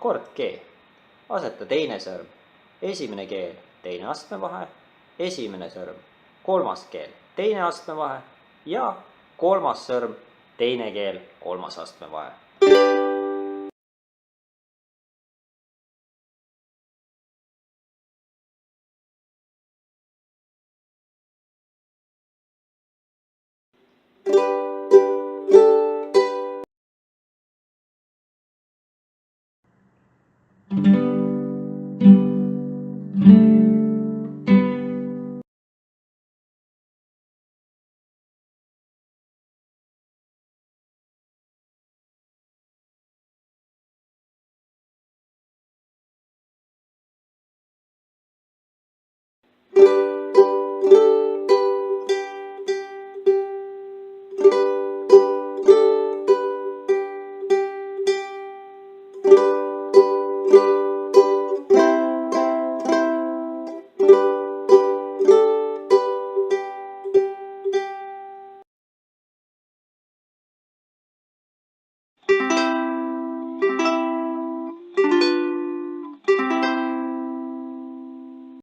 kord G. aseta teine sõrm, esimene keel, teine astmevahe, esimene sõrm, kolmas keel, teine astmevahe ja kolmas sõrm, teine keel, kolmas astmevahe. Thank you.